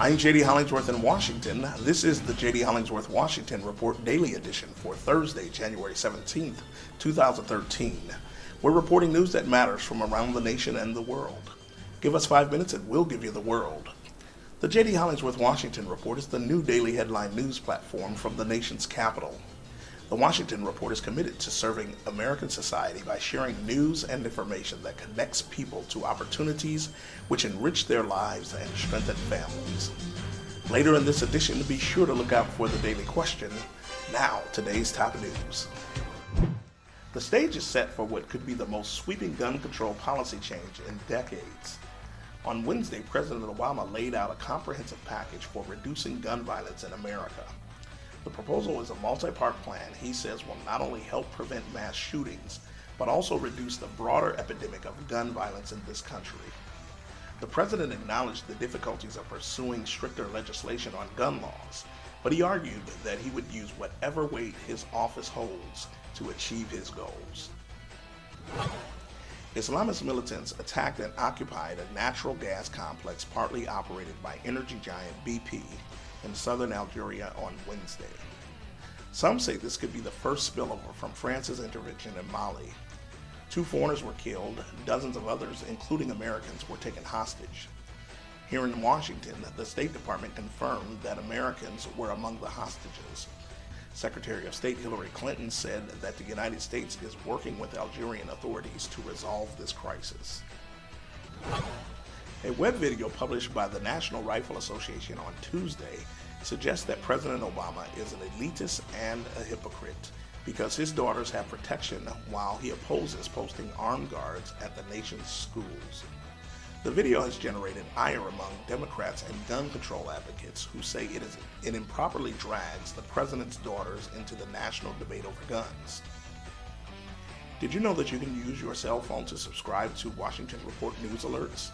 I'm JD Hollingsworth in Washington. This is the JD Hollingsworth Washington Report Daily Edition for Thursday, January 17th, 2013. We're reporting news that matters from around the nation and the world. Give us 5 minutes and we'll give you the world. The JD Hollingsworth Washington Report is the new daily headline news platform from the nation's capital. The Washington Report is committed to serving American society by sharing news and information that connects people to opportunities which enrich their lives and strengthen families. Later in this edition, be sure to look out for the daily question. Now, today's top news. The stage is set for what could be the most sweeping gun control policy change in decades. On Wednesday, President Obama laid out a comprehensive package for reducing gun violence in America. The proposal is a multi-part plan he says will not only help prevent mass shootings, but also reduce the broader epidemic of gun violence in this country. The president acknowledged the difficulties of pursuing stricter legislation on gun laws, but he argued that he would use whatever weight his office holds to achieve his goals. Islamist militants attacked and occupied a natural gas complex partly operated by energy giant BP in southern Algeria on Wednesday. Some say this could be the first spillover from France's intervention in Mali. 2 foreigners were killed, dozens of others, including Americans, were taken hostage. Here in Washington, the State Department confirmed that Americans were among the hostages. Secretary of State Hillary Clinton said that the United States is working with Algerian authorities to resolve this crisis. A web video published by the National Rifle Association on Tuesday suggests that President Obama is an elitist and a hypocrite because his daughters have protection while he opposes posting armed guards at the nation's schools. The video has generated ire among Democrats and gun control advocates who say it improperly drags the president's daughters into the national debate over guns. Did you know that you can use your cell phone to subscribe to Washington Report news alerts?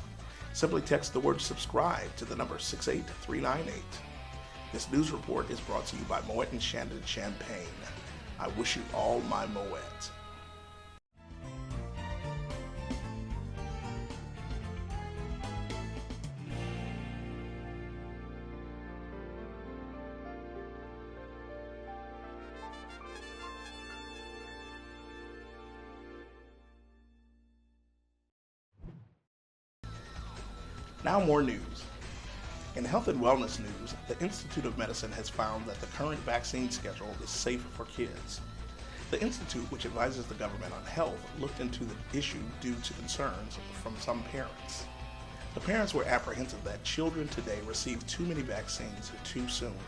Simply text the word subscribe to the number 68398. This news report is brought to you by Moet and Chandon Champagne. I wish you all my Moet. Now more news. In health and wellness news, the Institute of Medicine has found that the current vaccine schedule is safe for kids. The institute, which advises the government on health, looked into the issue due to concerns from some parents. The parents were apprehensive that children today receive too many vaccines too soon.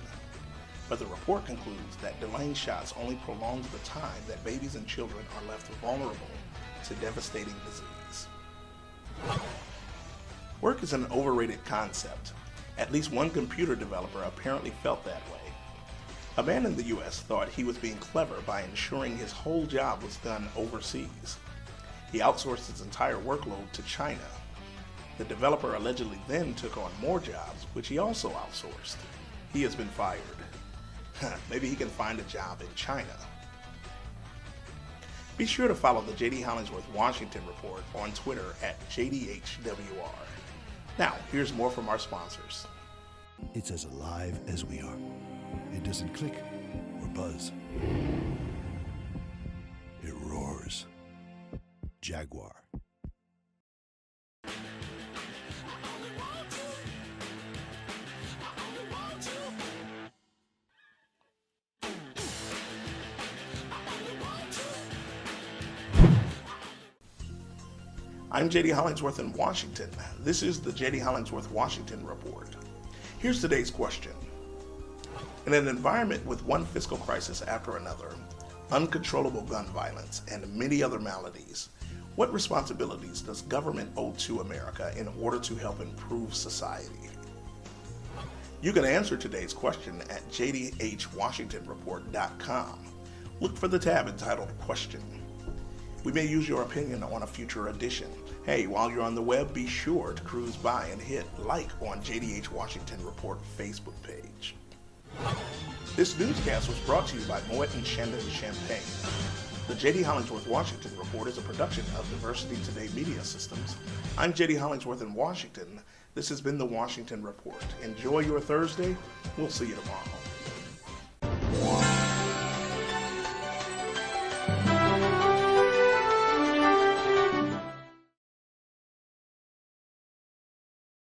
But the report concludes that delaying shots only prolongs the time that babies and children are left vulnerable to devastating disease. Work is an overrated concept. At least one computer developer apparently felt that way. A man in the U.S. thought he was being clever by ensuring his whole job was done overseas. He outsourced his entire workload to China. The developer allegedly then took on more jobs, which he also outsourced. He has been fired. Maybe he can find a job in China. Be sure to follow the JD Hollingsworth Washington Report on Twitter at JDHWR. Now, here's more from our sponsors. It's as alive as we are. It doesn't click or buzz. It roars. Jaguar. I'm JD Hollingsworth in Washington. This is the JD Hollingsworth Washington Report. Here's today's question. In an environment with one fiscal crisis after another, uncontrollable gun violence, and many other maladies, what responsibilities does government owe to America in order to help improve society? You can answer today's question at JDHWashingtonReport.com. Look for the tab entitled Question. We may use your opinion on a future edition. Hey, while you're on the web, be sure to cruise by and hit like on JDH Washington Report Facebook page. This newscast was brought to you by Moet and Chandon Champagne. The JD Hollingsworth Washington Report is a production of Diversity Today Media Systems. I'm JD Hollingsworth in Washington. This has been the Washington Report. Enjoy your Thursday. We'll see you tomorrow.